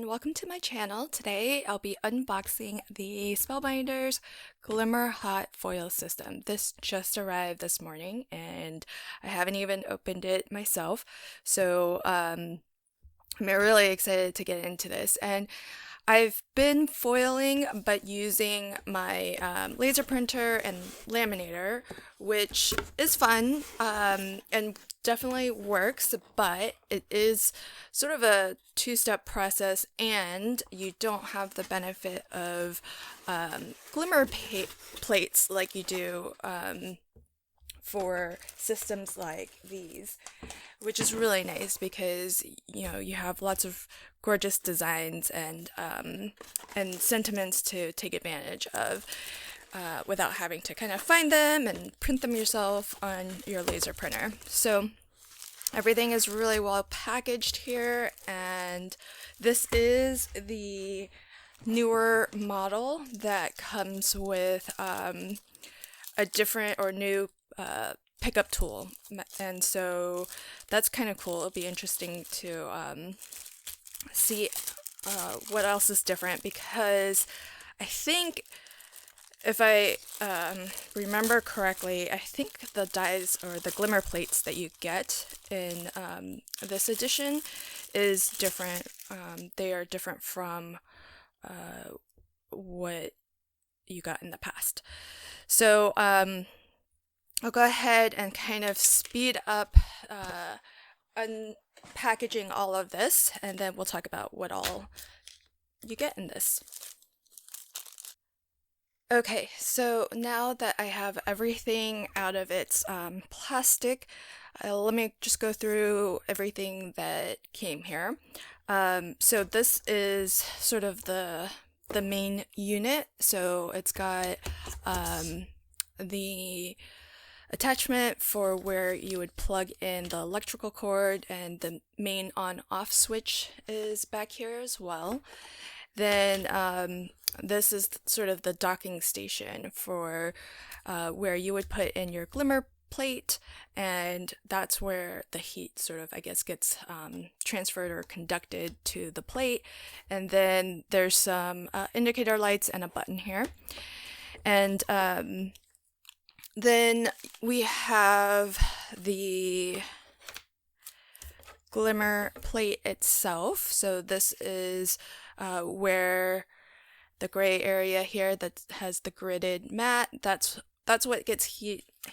everyone, welcome to my channel. Today I'll be unboxing the Spellbinders Glimmer Hot Foil System. This just arrived this morning and I haven't even opened it myself, so I'm really excited to get into this. And I've been foiling but using my laser printer and laminator, which is fun and definitely works, but it is sort of a two-step process and you don't have the benefit of glimmer plates like you do for systems like these, which is really nice because you have lots of gorgeous designs and sentiments to take advantage of without having to kind of find them and print them yourself on your laser printer. So everything is really well packaged here, and this is the newer model that comes with a different or new pickup tool, and so that's kind of cool. It'll be interesting to see what else is different, because I think, if I remember correctly, I think the dies or the glimmer plates that you get in this edition is different. They are different from what you got in the past. So I'll go ahead and kind of speed up unpackaging all of this, and then we'll talk about what all you get in this. Okay, so now that I have everything out of its plastic, let me just go through everything that came here. So this is sort of the main unit. So it's got the attachment for where you would plug in the electrical cord, and the main on-off switch is back here as well. Then this is sort of the docking station for where you would put in your glimmer plate, and that's where the heat sort of, I guess, gets transferred or conducted to the plate. And then there's some indicator lights and a button here. And then we have the glimmer plate itself. So this is where the gray area here that has the gridded mat, that's what gets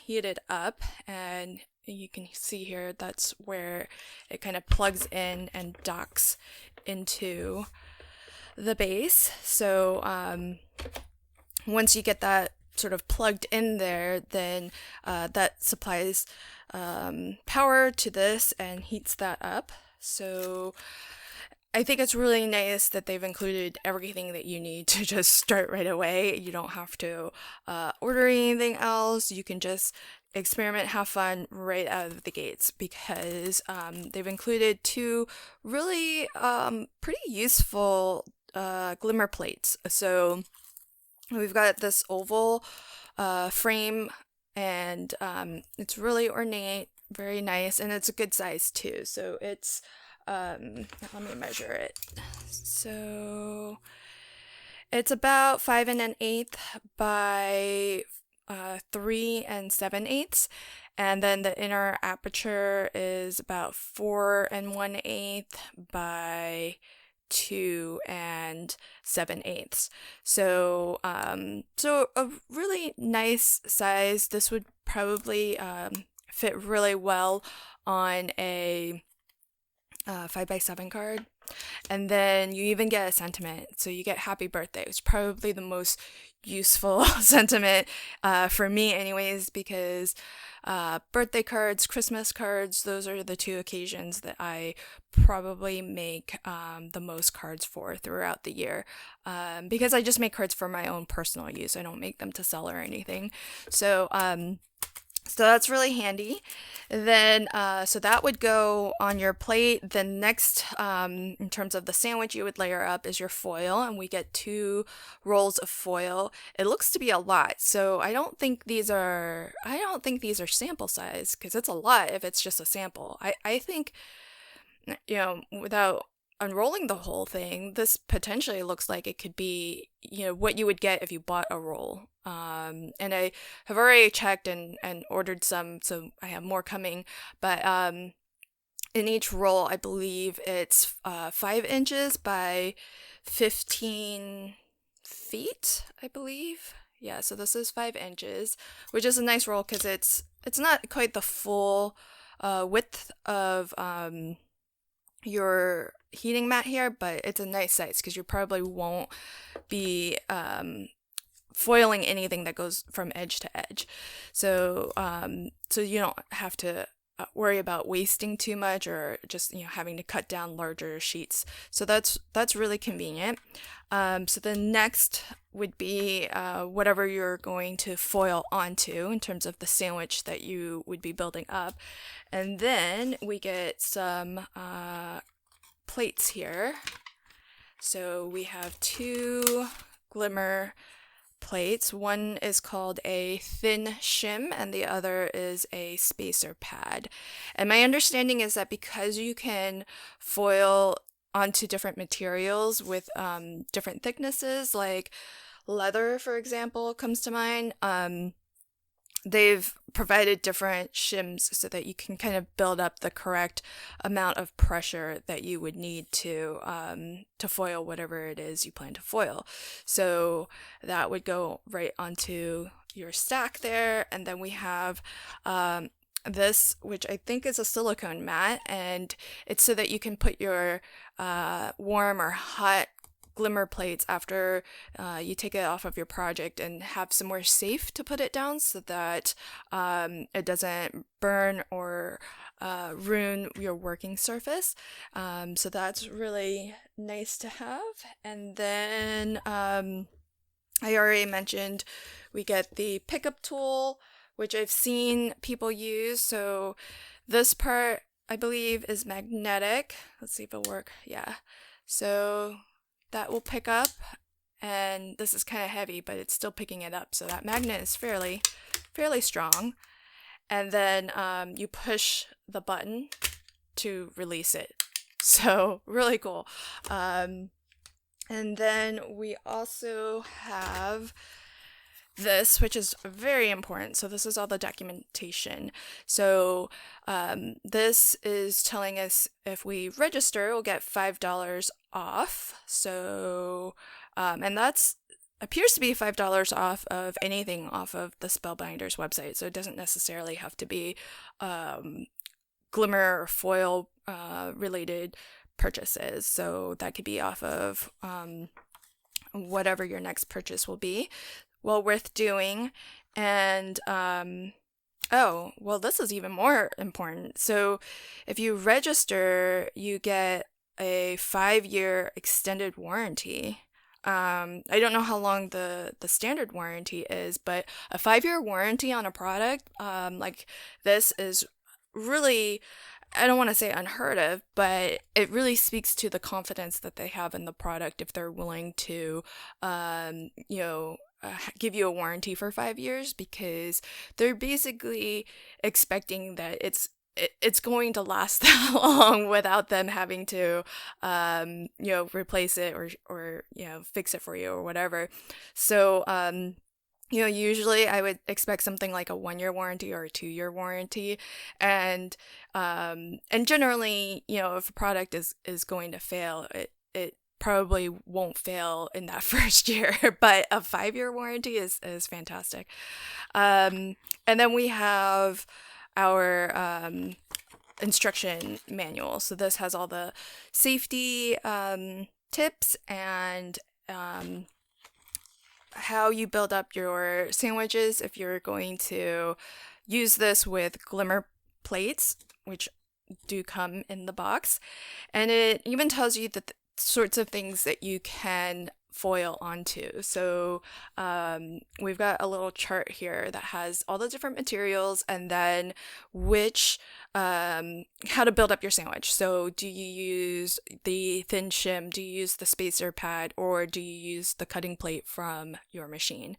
heated up, and you can see here that's where it kind of plugs in and docks into the base. So once you get that sort of plugged in there, then that supplies power to this and heats that up. So I think it's really nice that they've included everything that you need to just start right away. You don't have to order anything else. You can just experiment, have fun right out of the gates, because they've included two really pretty useful glimmer plates. So we've got this oval frame, and it's really ornate, very nice, and it's a good size too. So it's let me measure it. So it's about 5 1/8 by 3 7/8, and then the inner aperture is about 4 1/8 by 2 7/8. So so a really nice size. This would probably fit really well on a 5x7 card. And then you even get a sentiment. So you get happy birthday. It's probably the most useful sentiment for me anyways, because birthday cards, Christmas cards, those are the two occasions that I probably make the most cards for throughout the year, because I just make cards for my own personal use. I don't make them to sell or anything. So so that's really handy. Then, so that would go on your plate. Then next, in terms of the sandwich you would layer up, is your foil, and we get 2 rolls of foil. It looks to be a lot, so I don't think these are sample size, because it's a lot if it's just a sample. I think, without unrolling the whole thing, this potentially looks like it could be, what you would get if you bought a roll. And I have already checked and ordered some, so I have more coming. But in each roll, I believe it's 5 inches by 15 feet, I believe. Yeah, so this is 5 inches, which is a nice roll because it's not quite the full width of your heating mat here, but it's a nice size because you probably won't be foiling anything that goes from edge to edge. So so you don't have to worry about wasting too much or just having to cut down larger sheets. So that's really convenient. So the next would be whatever you're going to foil onto in terms of the sandwich that you would be building up. And then we get some plates here. So we have 2 Glimmer plates. One is called a thin shim and the other is a spacer pad. And my understanding is that because you can foil onto different materials with different thicknesses, like leather, for example, comes to mind, they've provided different shims so that you can kind of build up the correct amount of pressure that you would need to foil whatever it is you plan to foil. So that would go right onto your stack there. And then we have this, which I think is a silicone mat, and it's so that you can put your warm or hot Glimmer plates after you take it off of your project and have somewhere safe to put it down so that it doesn't burn or ruin your working surface. So that's really nice to have. And then I already mentioned we get the pickup tool, which I've seen people use. So this part, I believe, is magnetic. Let's see if it'll work. Yeah. So that will pick up, and this is kind of heavy, but it's still picking it up. So that magnet is fairly strong. And then you push the button to release it. So really cool. And then we also have this, which is very important. So this is all the documentation. So this is telling us if we register, we'll get $5 off. So and that's appears to be $5 off of anything off of the Spellbinders website. So it doesn't necessarily have to be Glimmer or foil related purchases. So that could be off of whatever your next purchase will be. Well worth doing. And oh, well, this is even more important. So if you register, you get a 5-year extended warranty. I don't know how long the standard warranty is, but a 5-year warranty on a product like this is really, I don't want to say unheard of, but it really speaks to the confidence that they have in the product if they're willing to, give you a warranty for 5 years, because they're basically expecting that it's going to last that long without them having to, replace it or fix it for you or whatever. So, usually I would expect something like a 1-year warranty or a 2-year warranty. And generally, if a product is going to fail, it probably won't fail in that first year, but a 5-year warranty is fantastic. And then we have our instruction manual. So this has all the safety tips and how you build up your sandwiches if you're going to use this with Glimmer plates, which do come in the box. And it even tells you the sorts of things that you can foil onto. So we've got a little chart here that has all the different materials and then how to build up your sandwich. So do you use the thin shim? Do you use the spacer pad? Or do you use the cutting plate from your machine?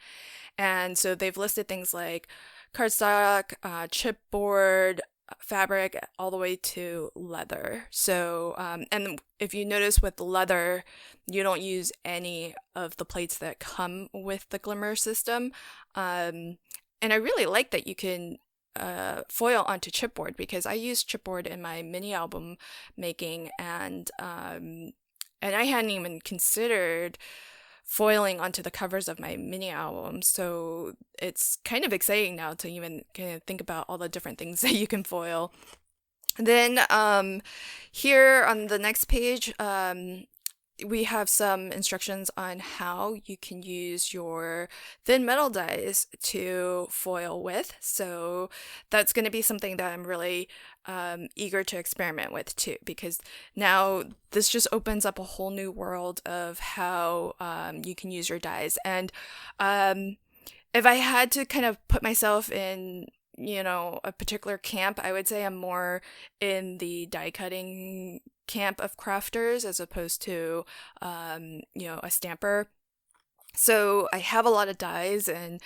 And so they've listed things like cardstock, chipboard, fabric all the way to leather. So, and if you notice with leather, you don't use any of the plates that come with the Glimmer system. And I really like that you can foil onto chipboard, because I use chipboard in my mini album making, and I hadn't even considered foiling onto the covers of my mini albums. So it's kind of exciting now to even kind of think about all the different things that you can foil. Then here on the next page, we have some instructions on how you can use your thin metal dies to foil with. So that's going to be something that I'm really eager to experiment with too, because now this just opens up a whole new world of how you can use your dies. And if I had to kind of put myself in, a particular camp, I would say I'm more in the die cutting camp of crafters as opposed to, a stamper. So I have a lot of dies, and,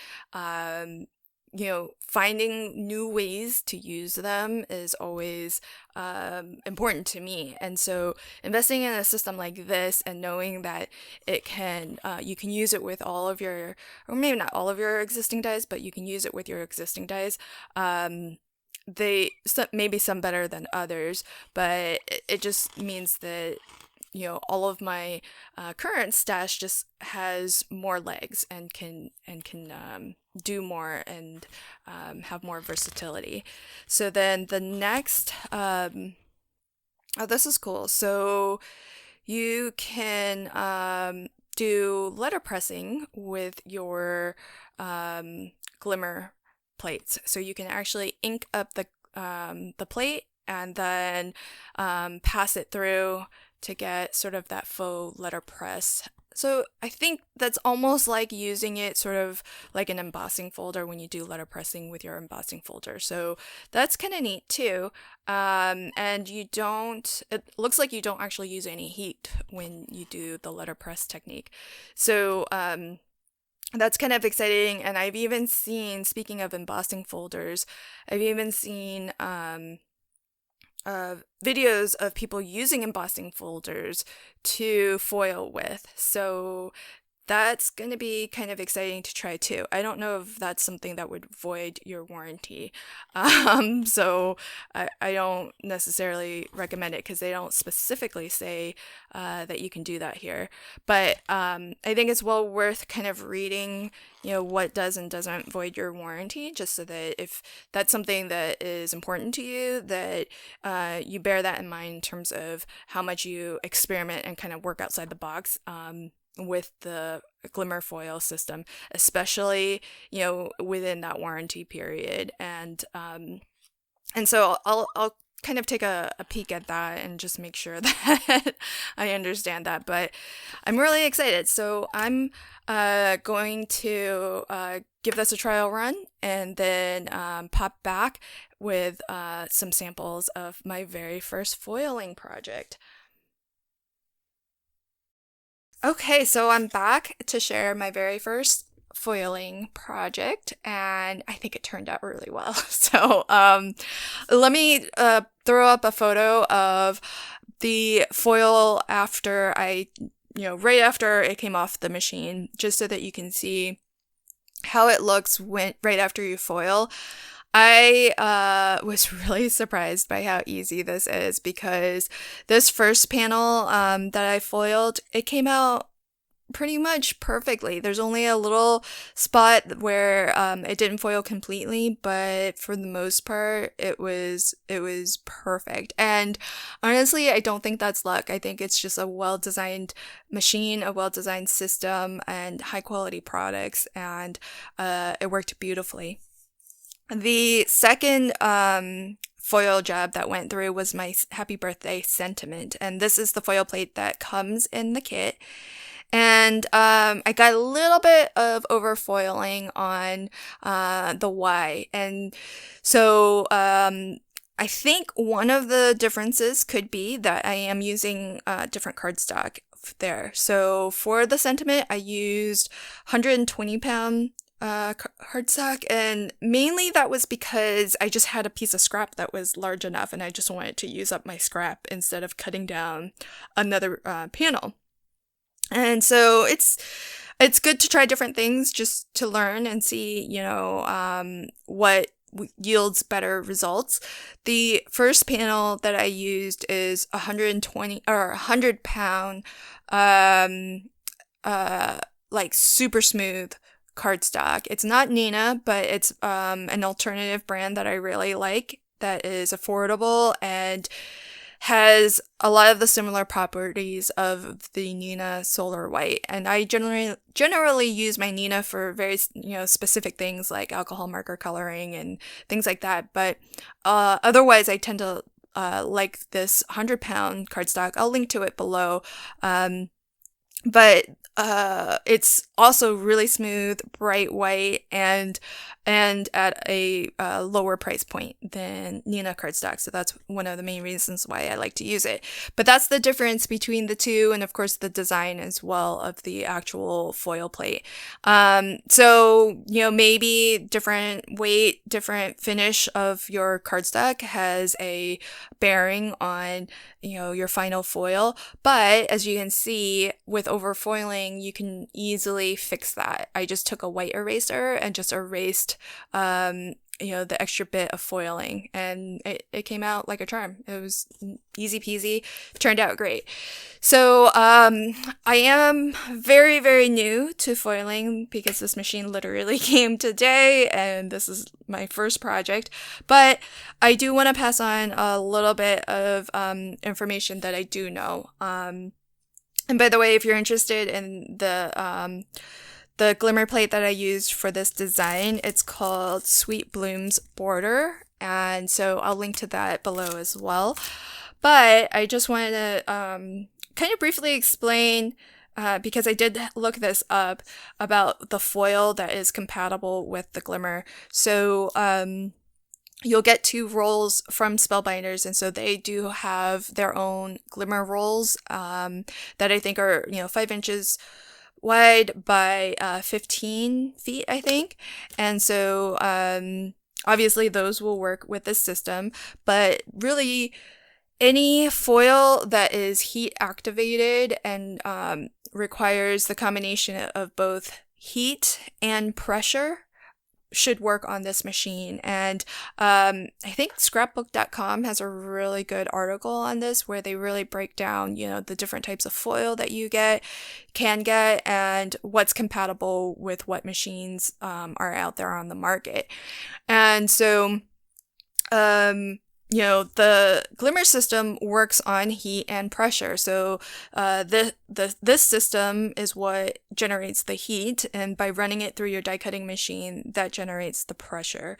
finding new ways to use them is always important to me. And so investing in a system like this and knowing that it can, you can use it with all of your, or maybe not all of your existing dies, but you can use it with your existing dies. Maybe some better than others, but it just means that all of my current stash just has more legs and can do more and have more versatility. So then the next, this is cool. So you can do letterpressing with your Glimmer plates. So you can actually ink up the plate and then pass it through to get sort of that faux letterpress. So I think that's almost like using it sort of like an embossing folder when you do letterpressing with your embossing folder. So that's kind of neat too. And it looks like you don't actually use any heat when you do the letterpress technique. So that's kind of exciting. And I've even seen, speaking of embossing folders, I've even seen videos of people using embossing folders to foil with. So that's going to be kind of exciting to try too. I don't know if that's something that would void your warranty. So I don't necessarily recommend it because they don't specifically say that you can do that here. But I think it's well worth kind of reading, what does and doesn't void your warranty, just so that if that's something that is important to you, that you bear that in mind in terms of how much you experiment and kind of work outside the box with the Glimmer foil system, especially within that warranty period. And so I'll kind of take a peek at that and just make sure that I understand that. But I'm really excited. So I'm going to give this a trial run and then pop back with some samples of my very first foiling project. Okay, so I'm back to share my very first foiling project, and I think it turned out really well. So let me throw up a photo of the foil after right after it came off the machine, just so that you can see how it looks right after you foil. I was really surprised by how easy this is, because this first panel that I foiled, it came out pretty much perfectly. There's only a little spot where it didn't foil completely, but for the most part, it was perfect. And honestly, I don't think that's luck. I think it's just a well-designed machine, a well-designed system, and high-quality products, and it worked beautifully. The second foil job that went through was my happy birthday sentiment, and this is the foil plate that comes in the kit. And I got a little bit of overfoiling on the Y, and so I think one of the differences could be that I am using different cardstock there. So for the sentiment, I used 120 pound cardstock, and mainly that was because I just had a piece of scrap that was large enough, and I just wanted to use up my scrap instead of cutting down another panel. And so it's good to try different things just to learn and see, what yields better results. The first panel that I used is 120 or 100 pound, like super smooth cardstock. It's not Nina, but it's an alternative brand that I really like that is affordable and has a lot of the similar properties of the Nina Solar White. And I generally use my Nina for very specific things like alcohol marker coloring and things like that. But otherwise, I tend to like this 100-pound cardstock. I'll link to it below. But it's also really smooth, bright white, and at a lower price point than Nina cardstock. So that's one of the main reasons why I like to use it. But that's the difference between the two, and of course the design as well of the actual foil plate. So maybe different weight, different finish of your cardstock has a bearing on your final foil. But as you can see, with overfoiling, you can easily fix that. I just took a white eraser and just erased the extra bit of foiling, and it came out like a charm. It was easy peasy, turned out great. So I am very, very new to foiling because this machine literally came today and this is my first project, but I do want to pass on a little bit of information that I do know. And by the way, if you're interested in the glimmer plate that I used for this design, it's called Sweet Blooms Border, and so I'll link to that below as well. But I just wanted to kind of briefly explain, because I did look this up, about the foil that is compatible with the glimmer. So you'll get 2 rolls from Spellbinders, and so they do have their own glimmer rolls that I think are 5 inches wide by 15 feet, I think. And so obviously those will work with this system, but really any foil that is heat activated and requires the combination of both heat and pressure should work on this machine. And I think scrapbook.com has a really good article on this where they really break down the different types of foil that you can get and what's compatible with what machines are out there on the market. And so the glimmer system works on heat and pressure. So this system is what generates the heat, and by running it through your die cutting machine, that generates the pressure.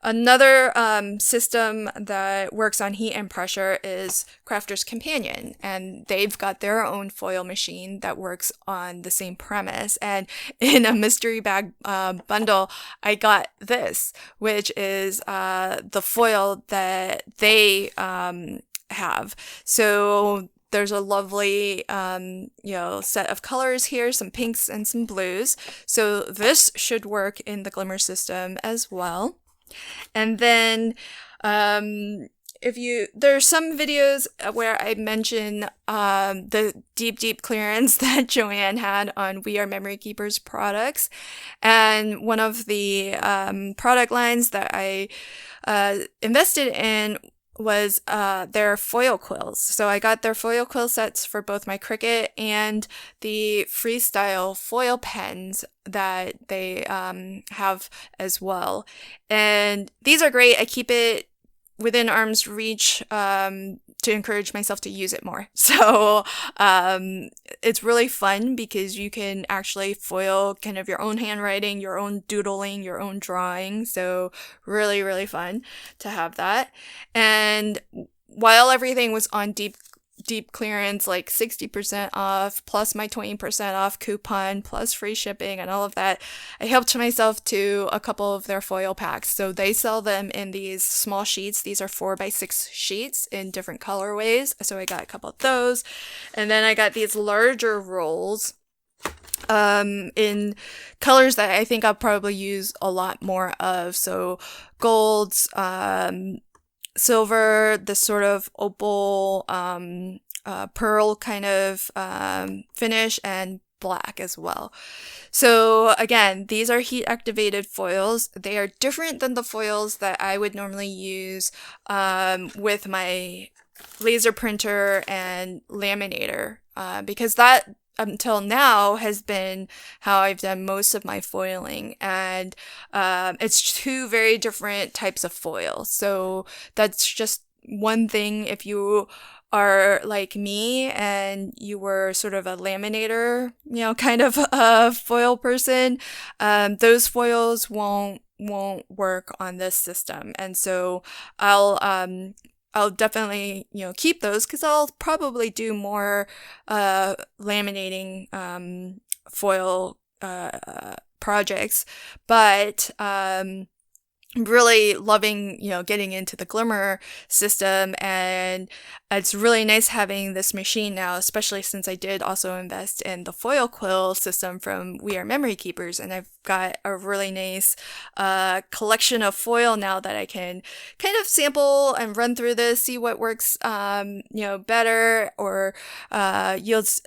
Another system that works on heat and pressure is Crafter's Companion, and they've got their own foil machine that works on the same premise. And in a mystery bag bundle, I got this, which is the foil that they have. So there's a lovely, set of colors here, some pinks and some blues. So this should work in the glimmer system as well. And then there's some videos where I mention the deep clearance that Joanne had on We Are Memory Keepers products, and one of the product lines that I invested in was their foil quills. So I got their foil quill sets for both my Cricut and the freestyle foil pens that they have as well. And these are great. I keep it within arm's reach to encourage myself to use it more. So it's really fun because you can actually foil kind of your own handwriting, your own doodling, your own drawing. So really, really fun to have that. And while everything was on deep clearance, like 60% off, plus my 20% off coupon, plus free shipping and all of that, I helped myself to a couple of their foil packs. So they sell them in these small sheets. These are 4x6 sheets in different colorways. So I got a couple of those. And then I got these larger rolls in colors that I think I'll probably use a lot more of. So golds, silver, this sort of opal, pearl kind of finish, and black as well. So again, these are heat activated foils. They are different than the foils that I would normally use with my laser printer and laminator, because that until now has been how I've done most of my foiling, and it's two very different types of foil. So that's just one thing. If you are like me and you were sort of a laminator, kind of a foil person, those foils won't work on this system. And so I'll definitely, keep those, because I'll probably do more laminating foil projects. But really loving, getting into the Glimmer system, and it's really nice having this machine now, especially since I did also invest in the foil quill system from We Are Memory Keepers, and I've got a really nice collection of foil now that I can kind of sample and run through this, see what works, better, or yields,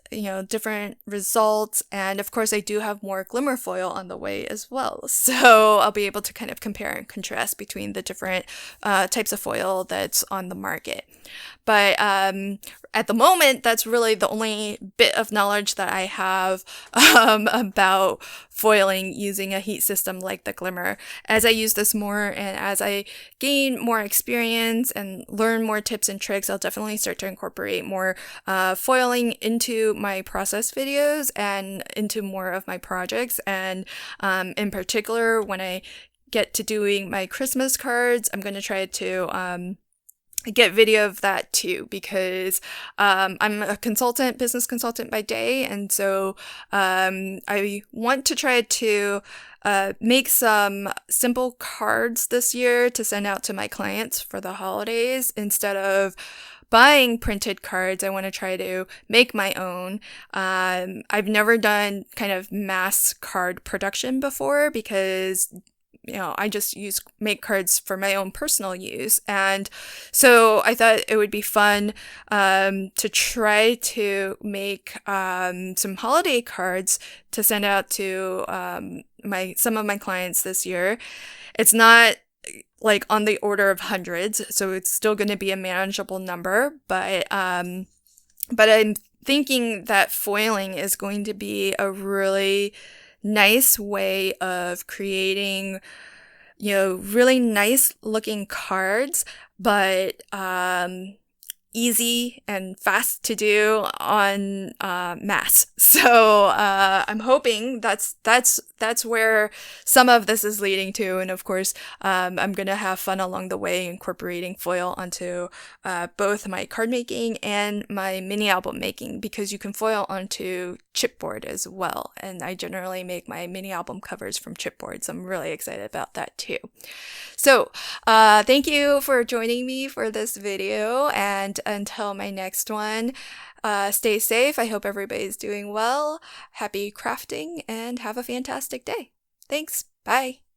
different results. And of course, I do have more Glimmer foil on the way as well, so I'll be able to kind of compare and contrast between the different types of foil that's on the market. But at the moment, that's really the only bit of knowledge that I have about foiling using a heat system like the Glimmer. As I use this more and as I gain more experience and learn more tips and tricks, I'll definitely start to incorporate more foiling into my process videos and into more of my projects. And in particular, when I get to doing my Christmas cards, I'm going to try to get video of that too, because I'm a business consultant by day, and so I want to try to make some simple cards this year to send out to my clients for the holidays. Instead of buying printed cards, I want to try to make my own. I've never done kind of mass card production before, because I just make cards for my own personal use. And so I thought it would be fun to try to make some holiday cards to send out to some of my clients this year. It's not like on the order of hundreds, so it's still going to be a manageable number, but I'm thinking that foiling is going to be a really nice way of creating, really nice looking cards, but easy and fast to do on mass. So I'm hoping that's where some of this is leading to. And of course, I'm gonna have fun along the way incorporating foil onto both my card making and my mini album making, because you can foil onto chipboard as well. And I generally make my mini album covers from chipboard, so I'm really excited about that too. So thank you for joining me for this video, and until my next one, stay safe. I hope everybody's doing well. Happy crafting, and have a fantastic day. Thanks. Bye.